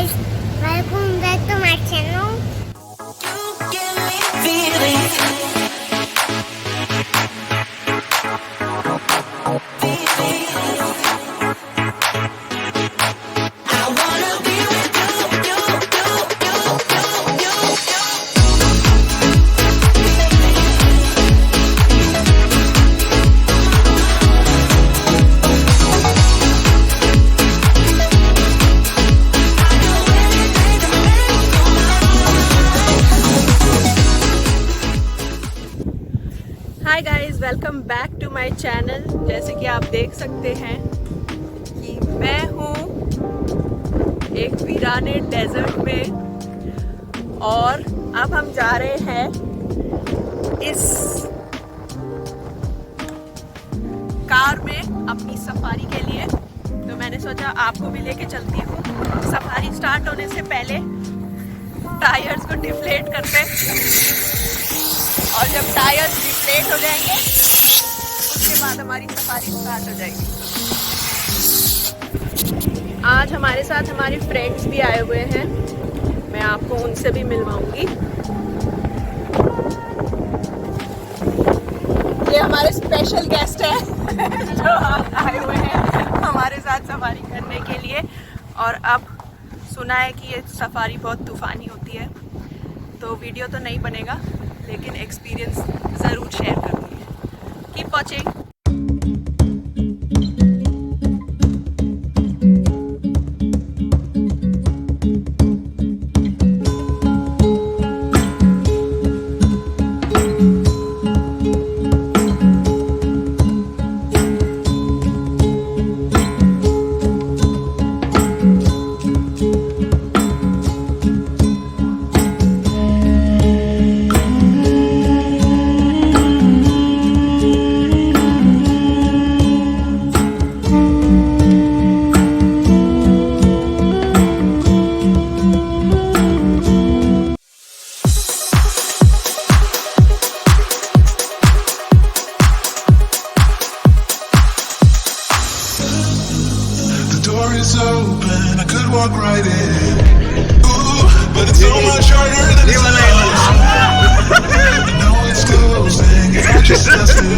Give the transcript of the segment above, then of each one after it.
guys, welcome back to my channel. Hi guys, welcome back to my channel. जैसे कि आप देख सकते हैं कि मैं हूँ एक वीराने डेजर्ट में और अब हम जा रहे हैं इस कार में अपनी सफारी के लिए। तो मैंने सोचा आपको भी लेके चलती हूँ। सफारी स्टार्ट होने से पहले टायर्स को डिफ्लेट करते और जब टायर्स डिफ्लेट हो जाएंगे उसके बाद हमारी सफारी स्टार्ट हो जाएगी। आज हमारे साथ हमारे फ्रेंड्स भी आए हुए हैं, मैं आपको उनसे भी मिलवाऊंगी। ये हमारे स्पेशल गेस्ट हैं जो आए हुए हैं हमारे साथ सफारी करने के लिए। और अब सुना है कि ये सफारी बहुत तूफानी होती है, तो वीडियो तो नहीं बनेगा लेकिन एक्सपीरियंस ज़रूर शेयर करूँगी। Keep watching. Is open, I could walk right in. Ooh, but it's so much harder than it sounds. I know it's closing, if I just ask you.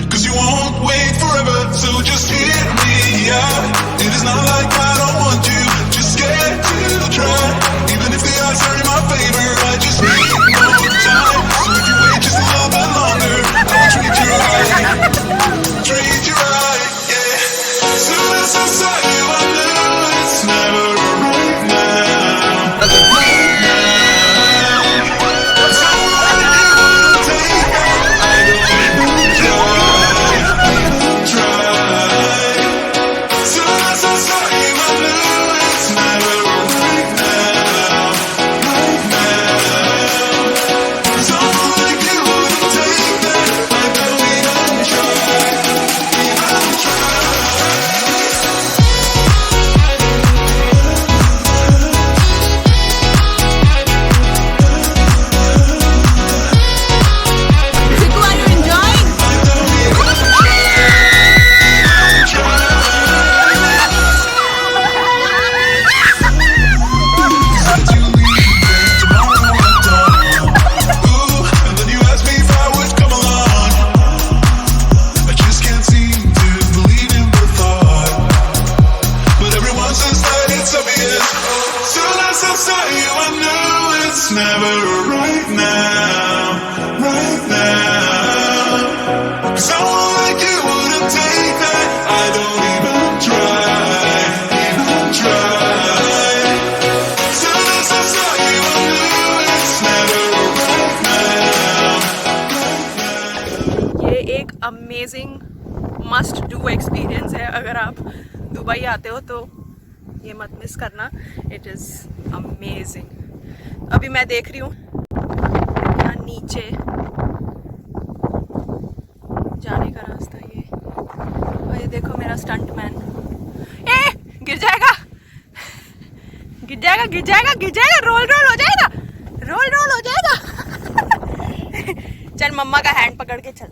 'Cause you won't wait forever, so just hit me up. It is not like I don't want you, just scared to try. Even if the odds are in my favor, I just need more time. So if you wait just a little bit longer, I will treat you right. Treat you right, yeah. Soon as I saw you, I knew it's never right now. Right now. Someone you wouldn't take that. I don't even try. Soon as I saw you, I knew it's never right now. Right now. Someone like you wouldn't take that. I don't even try. Even try. Never right now, right now. Someone like you wouldn't take that. I don't even try, even try. Soon as I saw you, I knew it's never right now. ये एक amazing must do experience है। अगर आप Dubai आते हो तो ये मत मिस करना। It is amazing. अभी मैं देख रही हूँ यहाँ नीचे जाने का रास्ता ये। और ये देखो मेरा स्टंट मैन। गिर जाएगा, गिर जाएगा, गिर जाएगा, गिर जाएगा। रोल रोल हो जाएगा, रोल रोल हो जाएगा। चल मम्मा का हैंड पकड़ के चल।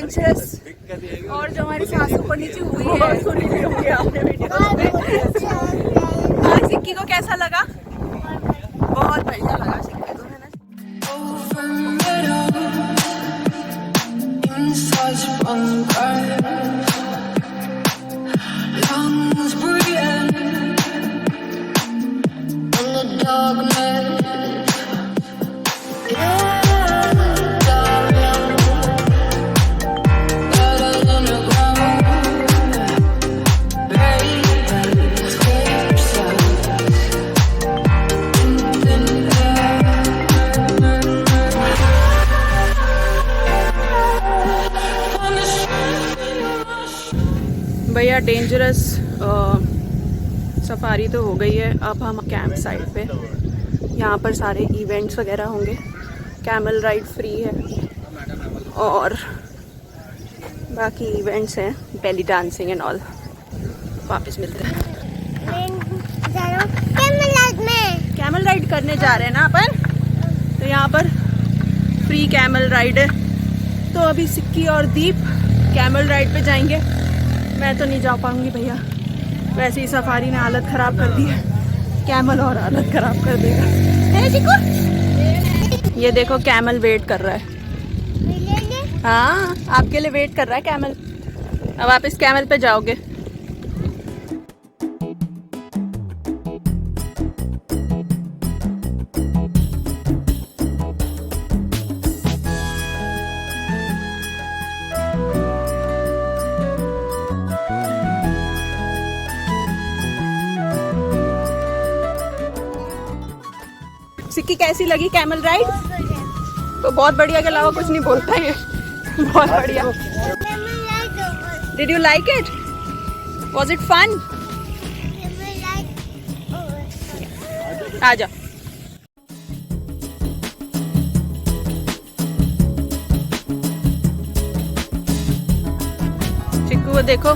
डेंजरस। और जो हमारी सांस ऊपर नीचे हुई है सुनी भी होंगी आपने वीडियो में। और सिक्की को कैसा लगा? बहुत बढ़िया लगा सिक्की को, है ना? भैया डेंजरस सफारी तो हो गई है। अब हम कैंप साइट पे, यहाँ पर सारे इवेंट्स वगैरह होंगे। कैमल राइड फ्री है और बाकी इवेंट्स हैं, बेली डांसिंग एंड ऑल। वापस मिलते हैं। कैमल राइड करने जा रहे हैं ना अपन, तो यहाँ पर फ्री कैमल राइड है। तो अभी सिक्की और दीप कैमल राइड पे जाएंगे। मैं तो नहीं जा पाऊंगी भैया, वैसे ही सफारी ने हालत ख़राब कर दी है, कैमल और हालत ख़राब कर देगा। ये देखो कैमल वेट कर रहा है। हाँ, आपके लिए वेट कर रहा है कैमल। अब आप इस कैमल पे जाओगे। सिक्की कैसी लगी कैमल राइड? तो बहुत बढ़िया के अलावा कुछ नहीं बोलता है। बहुत बढ़िया। Did you like it? Was it fun? आ जाओ। चिक्कू को देखो,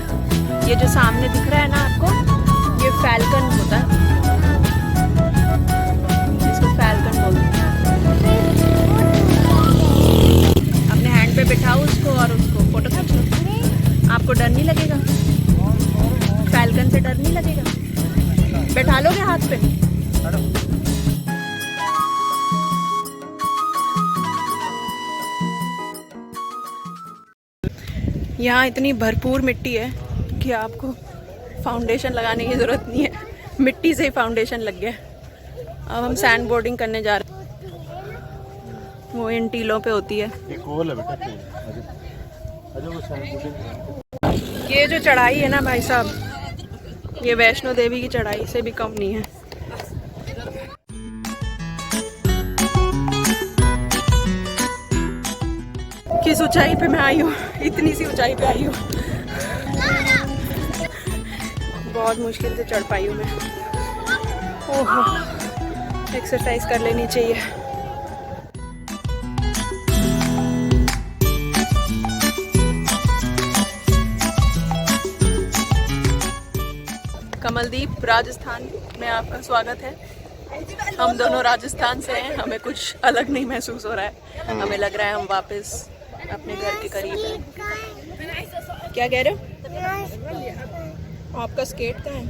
ये जो सामने दिख रहा है ना आपको, ये फैल्कन होता है। फैल्कन बोलते हैं। अपने हैंड पे बिठाओ उसको और उसको फोटो खींच लो। आपको डर नहीं लगेगा? फैल्कन से डर नहीं लगेगा? बैठा लोगे हाथ पे? यहाँ इतनी भरपूर मिट्टी है कि आपको फाउंडेशन लगाने की जरूरत नहीं है, मिट्टी से ही फाउंडेशन लग गया। अब हम सैंड बोर्डिंग करने जा रहे हैं, वो इन टीलों पे होती है। ये जो चढ़ाई है ना भाई साहब, ये वैष्णो देवी की चढ़ाई से भी कम नहीं है। किस ऊंचाई पे मैं आई हूँ, इतनी सी ऊंचाई पे आई हूँ। बहुत मुश्किल से चढ़ पाई हूँ मैं। ओहो, एक्सरसाइज कर लेनी चाहिए। कमलदीप राजस्थान में आपका स्वागत है। हम दोनों राजस्थान से हैं, हमें कुछ अलग नहीं महसूस हो रहा है। हमें लग रहा है हम वापस अपने घर के करीब हैं। क्या कह रहे हो? आपका स्केट कहाँ है?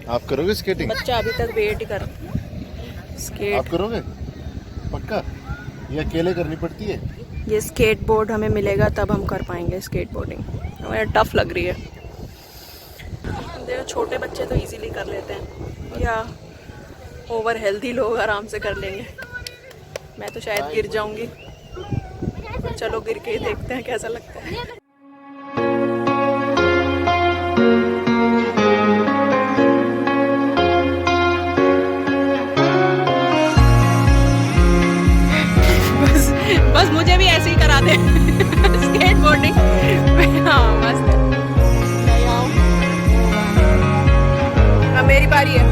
आप करोगे स्केटिंग? बच्चा अभी तक वेट ही कर। स्केट आप करोगे पक्का? ये अकेले करनी पड़ती है? ये स्केट बोर्ड हमें मिलेगा तब हम कर पाएंगे स्केट बोर्डिंग। हमें टफ लग रही है। देखो छोटे बच्चे तो इजीली कर लेते हैं, या ओवर हेल्दी लोग आराम से कर लेंगे। मैं तो शायद गिर जाऊंगी। चलो गिर के ही देखते हैं कैसा लगता है। बस मुझे भी ऐसे ही करा दे स्केट बोर्डिंग। हाँ मस्त है। अब मेरी बारी है।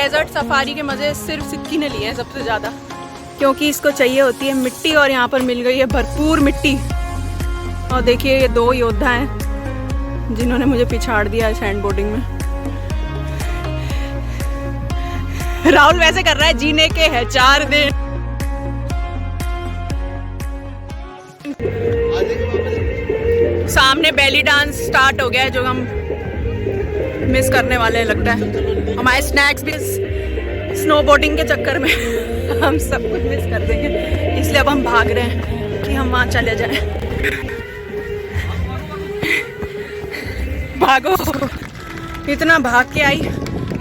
डेजर्ट सफारी के मज़े सिर्फ सिक्की ने लिए हैं सबसे ज़्यादा, क्योंकि इसको चाहिए होती है मिट्टी और यहाँ पर मिल गई है भरपूर मिट्टी। और देखिए ये 2 योद्धा हैं जिन्होंने मुझे पिछाड़ दिया है सैंड बोर्डिंग में। राहुल वैसे कर रहा है जीने के है 4 दिन। सामने बेली डांस स्टार्ट हो गया है जो हम मिस करने वाले हैं लगता है। हमारे स्नैक्स भी स्नो बोर्डिंग के चक्कर में हम सब कुछ मिस कर देंगे, इसलिए अब हम भाग रहे हैं कि हम वहाँ चले जाएं। भागो, इतना भाग के आई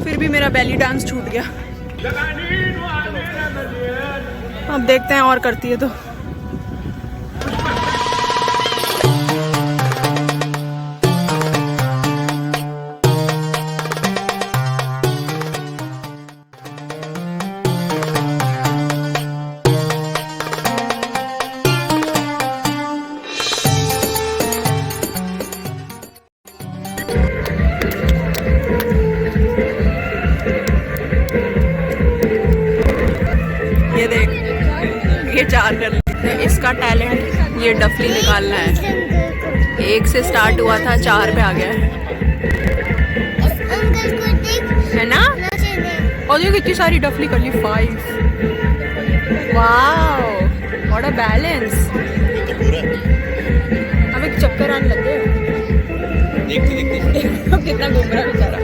फिर भी मेरा बेली डांस छूट गया। अब देखते हैं और करती है तो। ये देख, ये 4 कर लेते। इसका टैलेंट ये डफली निकालना है। 1 से स्टार्ट हुआ था, 4 पे आ गया है ना। और ये कितनी सारी डफली कर ली, 5। Wow, what a balance. अब एक चक्कर आने लग गए। अब कितना घूम रहा बेचारा।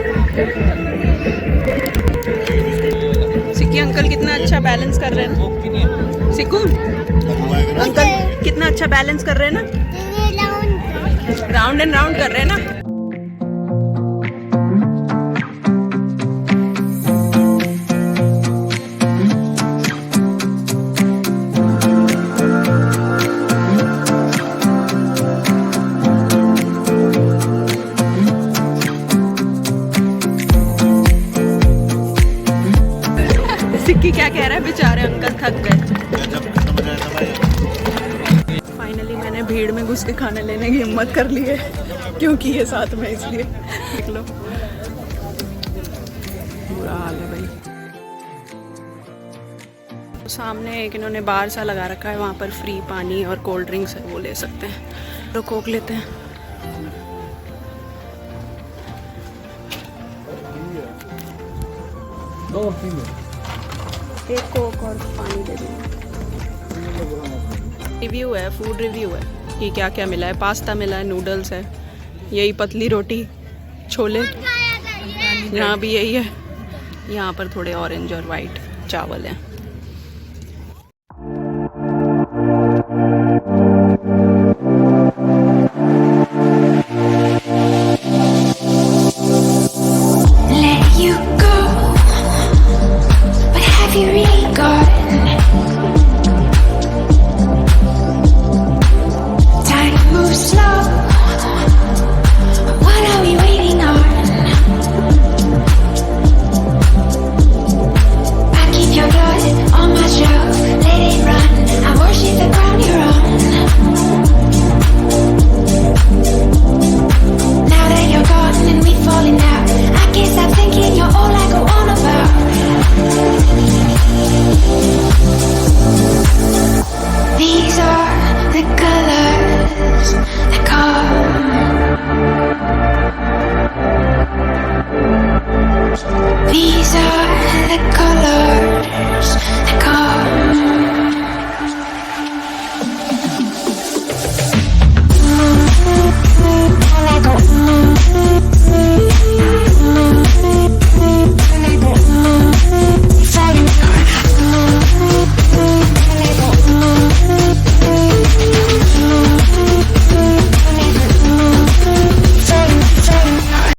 सिक्की अंकल कितना अच्छा बैलेंस कर रहे हैं। सिक्कू अंकल कितना अच्छा बैलेंस कर रहे हैं ना, राउंड एंड राउंड कर रहे हैं ना। सिक्की क्या कह रहा है, बेचारे अंकल थक गए। फाइनली मैंने भीड़ में घुस के खाना लेने की हिम्मत कर ली है, क्योंकि ये साथ में, इसलिए देख लो बुरा हाल है भाई। सामने एक इन्होंने बार सा लगा रखा है, वहाँ पर फ्री पानी और कोल्ड ड्रिंक्स है, वो ले सकते हैं। तो कोक लेते हैं। एक कोक और पानी दे दो। रिव्यू है, फूड रिव्यू है कि क्या क्या मिला है। पास्ता मिला है, नूडल्स है, यही पतली रोटी, छोले, यहाँ भी यही है। यहाँ पर थोड़े ऑरेंज और वाइट चावल हैं।